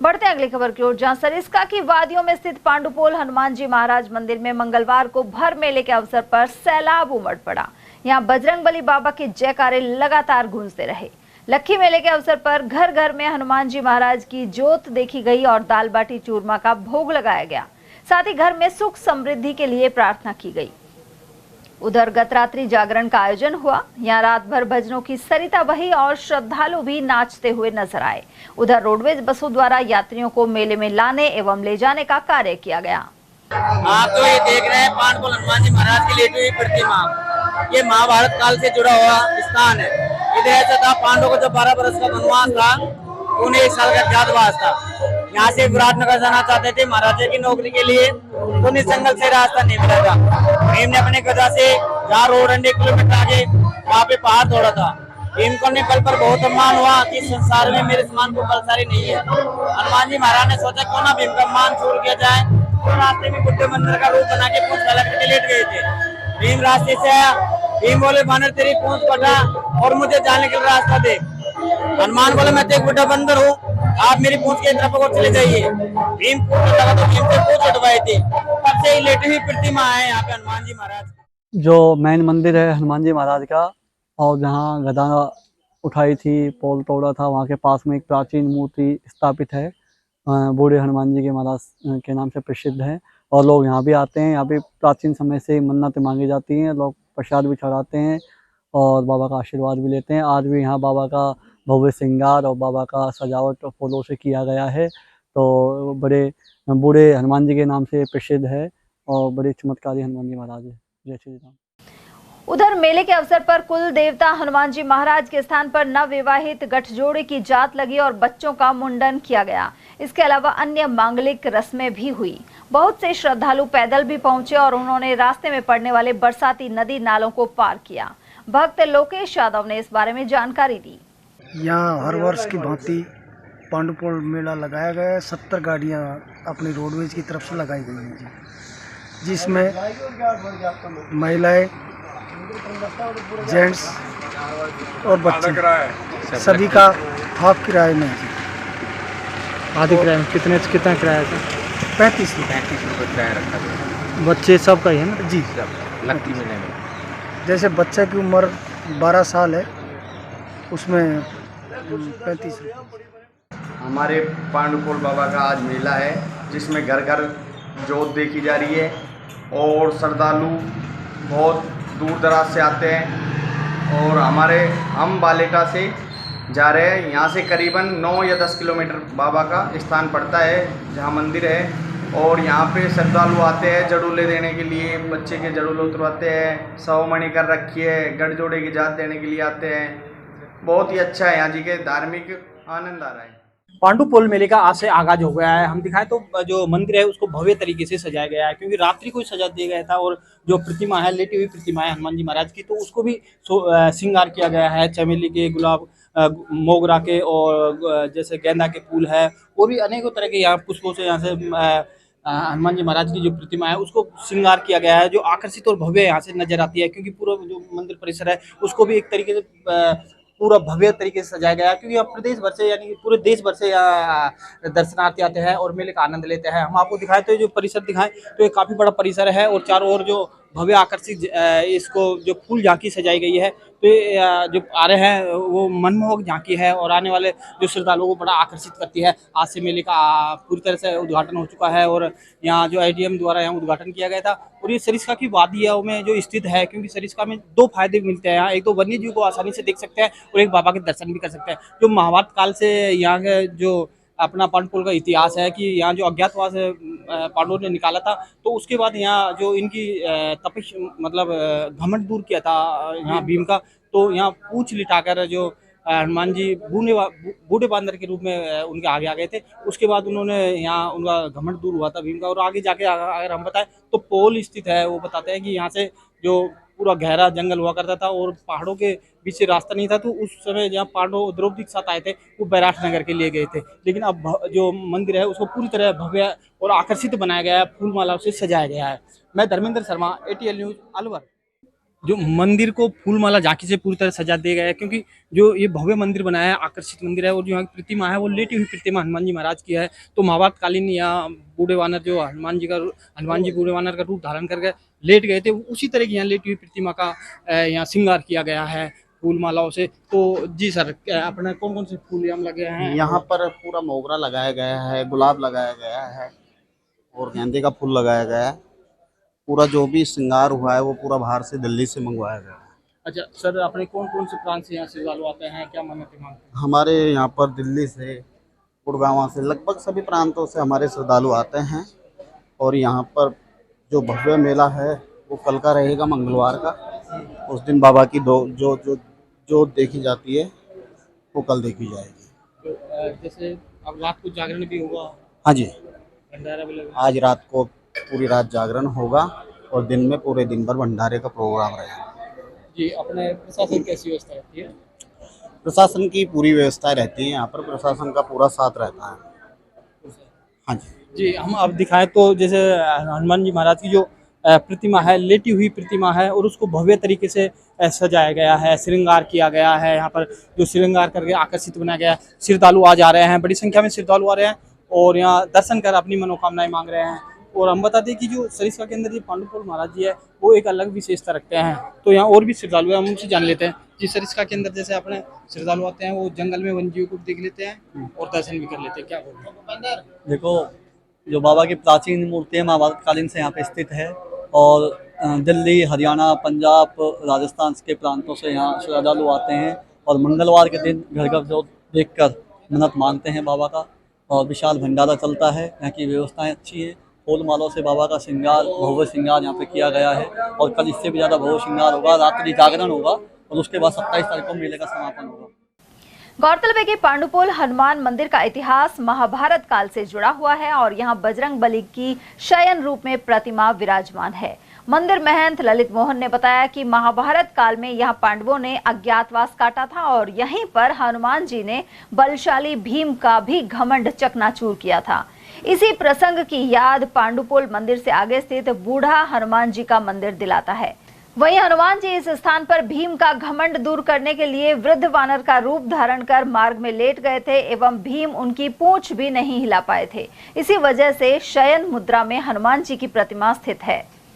बढ़ते अगली खबर की ओर, जहां सरिस्का की वादियों में स्थित पांडुपोल हनुमान जी महाराज मंदिर में मंगलवार को भर मेले के अवसर पर सैलाब उमड़ पड़ा। यहां बजरंगबली बाबा के जयकारे लगातार गूंजते रहे। लक्खी मेले के अवसर पर घर घर में हनुमान जी महाराज की जोत देखी गई और दाल बाटी चूरमा का भोग लगाया गया। साथ ही घर में सुख समृद्धि के लिए प्रार्थना की गई। उधर गत रात्रि जागरण का आयोजन हुआ। यहाँ रात भर भजनों की सरिता बही और श्रद्धालु भी नाचते हुए नजर आए। उधर रोडवेज बसों द्वारा यात्रियों को मेले में लाने एवं ले जाने का कार्य किया गया। आप तो ये देख रहे हैं पांडुपोल हनुमान जी महाराज की लेटी हुई प्रतिमा। ये महाभारत काल से जुड़ा हुआ स्थान है। इधर ऐसा था, पांडवों को जब 12 वर्ष का वनवास था, उन्हें 1 साल का अज्ञातवास था। यहाँ से विराटनगर जाना चाहते थे महाराजा की नौकरी के लिए, तो उन्हें जंगल से रास्ता नहीं मिला था। भीम ने अपने गदा से जहाँ रोड 1 किलोमीटर आगे वहाँ पे पहाड़ तोड़ा था। भीम को बल पर बहुत सम्मान हुआ कि संसार में मेरे समान को बलशाली नहीं है। हनुमान जी महाराज ने सोचा क्यों ना भीम का मान छोड़ किया जाए, तो रास्ते में बुद्ध मंदिर का रूप बना के पूंछ अलग करके लेट गए थे। भीम रास्ते से आया। भीम बोले, बानर तेरी पूंछ कटा और मुझे जाने के लिए रास्ता दे। हनुमान बोले, मैं तो एक बुढ़ा बंदर हूँ, आप मेरी पूंछ के तरफ को चले जाइए। भीम पूंछ लगा तो भीम से पूंछ उठवाई थी। तब से ही लेटी हुई प्रतिमा है यहाँ पे हनुमान जी महाराज। जो मेन मंदिर है हनुमान जी महाराज का, और जहाँ गदा उठाई थी, पोल तोड़ा था, वहाँ के पास में एक प्राचीन मूर्ति स्थापित है। बूढ़े हनुमान जी के महाराज के नाम से प्रसिद्ध है और लोग यहाँ भी आते हैं। यहाँ पे प्राचीन समय से मन्नतें मांगी जाती हैं, लोग प्रसाद भी चढ़ाते हैं और बाबा का आशीर्वाद भी लेते हैं। आज भी यहाँ बाबा का भव्य श्रृंगार और बाबा का सजावट फूलों से किया गया है। तो बड़े बूढ़े हनुमान जी के नाम से प्रसिद्ध है और बड़े चमत्कारी हनुमान जी महाराज है। जय श्री राम। उधर मेले के अवसर पर कुल देवता हनुमान जी महाराज के स्थान पर नवविवाहित गठजोड़े की जात लगी और बच्चों का मुंडन किया गया। इसके अलावा अन्य मांगलिक रस्में भी हुई। बहुत से श्रद्धालु पैदल भी पहुंचे और उन्होंने रास्ते में पड़ने वाले बरसाती नदी नालों को पार किया। भक्त लोकेश यादव ने इस बारे में जानकारी दी। यहाँ हर वर्ष की भांति पांडुपोल मेला लगाया गया है। 70 गाड़ियाँ अपनी रोडवेज की तरफ से लगाई गई हैं, जिसमें महिलाएं, जेंट्स और बच्चे सभी का हाफ किराए में है। आधी किराए में कितना किराया है? 35 रुपये किराया रखा गया। बच्चे सब का ही है ना? जी, सब लक्की मेले में। जैसे बच्चे की उम्र 12 साल है, उसमें 35 रुपये। हमारे पांडुपोल बाबा का आज मेला है, जिसमें घर घर जोत देखी जा रही है और श्रद्धालु बहुत दूर दराज से आते हैं। और हम बालेटा से जा रहे हैं। यहाँ से करीबन 9 या 10 किलोमीटर बाबा का स्थान पड़ता है, जहाँ मंदिर है। और यहाँ पे श्रद्धालु आते हैं जड़ूले देने के लिए, बच्चे के जड़ूले उतरवाते हैं, सवमणि कर रखी है, गठजोड़े की जात देने के लिए आते हैं। बहुत ही अच्छा है, यहाँ जी के धार्मिक आनंद आ रहा है। पांडुपोल मेले का आज से आगाज हो गया है। हम दिखाएं तो जो मंदिर है उसको भव्य तरीके से सजाया गया है, क्योंकि रात्रि को सजा दिया गया था। और जो प्रतिमा है, लेटी हुई प्रतिमा है हनुमान जी महाराज की, तो उसको भी श्रृंगार किया गया है। चमेली के, गुलाब, मोगरा के और जैसे गेंदा के फूल है, और भी अनेकों तरह के यहाँ पुष्पों से यहाँ से हनुमान जी महाराज की जो प्रतिमा है उसको श्रृंगार किया गया है, जो आकर्षित और भव्य यहाँ से नजर आती है। क्योंकि पूरा जो मंदिर परिसर है उसको भी एक तरीके से पूरा भव्य तरीके से सजाया गया है, क्योंकि अब प्रदेश भर से यानी पूरे देश भर से यहाँ दर्शनार्थी आते हैं और मेले का आनंद लेते हैं। हम आपको दिखाएं तो जो परिसर दिखाएं तो ये काफ़ी बड़ा परिसर है और चारों ओर जो भव्य आकर्षित इसको जो फूल झांकी सजाई गई है, तो ये जो आ रहे हैं वो मनमोहक झांकी है और आने वाले जो श्रद्धालुओं को बड़ा आकर्षित करती है। आज से मेले का पूरी तरह से उद्घाटन हो चुका है और यहाँ जो IDM द्वारा यहाँ उद्घाटन किया गया था। और ये सरिस्का की वादियों में जो स्थित है, क्योंकि सरिस्का में 2 फायदे मिलते हैं यहाँ। एक तो वन्य जीव को आसानी से देख सकते हैं और एक बाबा के दर्शन भी कर सकते हैं। जो महाभारत काल से यहाँ के जो अपना पांडुपोल का इतिहास है कि यहाँ जो अज्ञातवास पांडवों ने निकाला था, तो उसके बाद यहाँ जो इनकी तपिश मतलब घमंड दूर किया था यहाँ भीम का, तो यहाँ पूंछ लिटाकर जो हनुमान जी बूढ़े बांदर के रूप में उनके आगे आ गए थे। उसके बाद उन्होंने यहाँ उनका घमंड दूर हुआ था भीम का। और आगे जाके अगर हम बताएं तो पोल स्थित है, वो बताते हैं कि यहाँ से जो पूरा गहरा जंगल हुआ करता था और पहाड़ों के बीच से रास्ता नहीं था, तो उस समय जहाँ पांडव द्रौपदी के साथ आए थे वो बैराट नगर के लिए गए थे। लेकिन अब जो मंदिर है उसको पूरी तरह भव्य और आकर्षित बनाया गया है, फूल माला से सजाया गया है। मैं धर्मेंद्र शर्मा, ATL न्यूज़ अलवर। जो मंदिर को फूल माला झांकी से पूरी तरह सजा दिया गया है, क्योंकि जो ये भव्य मंदिर बनाया है, आकर्षित मंदिर है, और जो यहाँ की प्रतिमा है वो लेटी हुई प्रतिमा हनुमान जी महाराज की है। तो महाभारत कालीन यहाँ बूढ़े वानर जो हनुमान जी बूढ़े वानर का रूप धारण करके लेट गए थे, उसी तरह की यहाँ लेटी हुई प्रतिमा का यहाँ श्रृंगार किया गया है फूल मालाओं से। तो जी सर, अपने कौन कौन से फूल यहाँ लगे हैं? यहाँ पर पूरा मोगरा लगाया गया है, गुलाब लगाया गया है और गेंदे का फूल लगाया गया है। पूरा जो भी श्रृंगार हुआ है वो पूरा बाहर से दिल्ली से मंगवाया गया है। अच्छा सर, अपने कौन कौन से प्रांत से यहाँ श्रद्धालु आते हैं, क्या मन्नतें मांगते हैं? हमारे यहाँ पर दिल्ली से, गुड़गांव से, लगभग सभी प्रांतों से हमारे श्रद्धालु आते हैं। और यहाँ पर जो भव्य मेला है वो कल का रहेगा, मंगलवार का। उस दिन बाबा की जो देखी जाती है वो कल देखी जाएगी। तो जैसे अब रात को जागरण भी होगा? हाँ जी, भंडारा भी लगेगा? आज रात को पूरी रात जागरण होगा और दिन में पूरे दिन भर भंडारे का प्रोग्राम रहेगा। जी, अपने प्रशासन कैसी व्यवस्था रहती है? प्रशासन की पूरी व्यवस्था रहती है, यहाँ पर प्रशासन का पूरा साथ रहता है। हाँ जी जी, हम अब दिखाएं तो जैसे हनुमान जी महाराज की जो प्रतिमा है, लेटी हुई प्रतिमा है, और उसको भव्य तरीके से सजाया गया है, श्रृंगार किया गया है। यहाँ पर जो श्रृंगार करके आकर्षित बनाया गया है, श्रद्धालु आज आ रहे हैं, बड़ी संख्या में श्रद्धालु आ रहे हैं और यहाँ दर्शन कर अपनी मनोकामनाएं मांग रहे हैं। और हम बता दें कि जो सरिस्का के अंदर जी पांडुपोल महाराज जी है वो एक अलग विशेषता रखते हैं। तो यहाँ और भी श्रद्धालु हैं, हम उनसे जान लेते हैं। जी, सरिस्का के अंदर जैसे अपने श्रद्धालु आते हैं वो जंगल में वन जीव को देख लेते हैं और दर्शन भी कर लेते हैं, क्या बोलते हैं? देखो, जो बाबा की प्राचीन मूर्ति है महाभारत कालीन से यहाँ पे स्थित है और दिल्ली, हरियाणा, पंजाब, राजस्थान के प्रांतों से यहाँ श्रद्धालु आते हैं और मंगलवार के दिन घर घर जो देखकर मन्नत मानते हैं बाबा का। और विशाल भंडारा चलता है, यहाँ की व्यवस्थाएं अच्छी है। फूल मालों से बाबा का श्रृंगार, भव्य श्रृंगार यहाँ पे किया गया है और कल इससे भी ज़्यादा भव्य श्रृंगार होगा। रात्रि जागरण होगा और उसके बाद 27 तारीख को मेले का समापन होगा। गौरतलब है कि पांडुपोल हनुमान मंदिर का इतिहास महाभारत काल से जुड़ा हुआ है और यहाँ बजरंग बली की शयन रूप में प्रतिमा विराजमान है। मंदिर महंत ललित मोहन ने बताया कि महाभारत काल में यहाँ पांडवों ने अज्ञातवास काटा था और यहीं पर हनुमान जी ने बलशाली भीम का भी घमंड चकनाचूर किया था। इसी प्रसंग की याद पांडुपोल मंदिर से आगे स्थित बूढ़ा हनुमान जी का मंदिर दिलाता है। वहीं हनुमान जी इस स्थान पर भीम का घमंड दूर करने के लिए वृद्ध वानर का रूप धारण कर मार्ग में लेट गए थे एवं भीम उनकी पूंछ भी नहीं हिला पाए थे। इसी वजह से शयन मुद्रा में हनुमान जी की प्रतिमा स्थित है।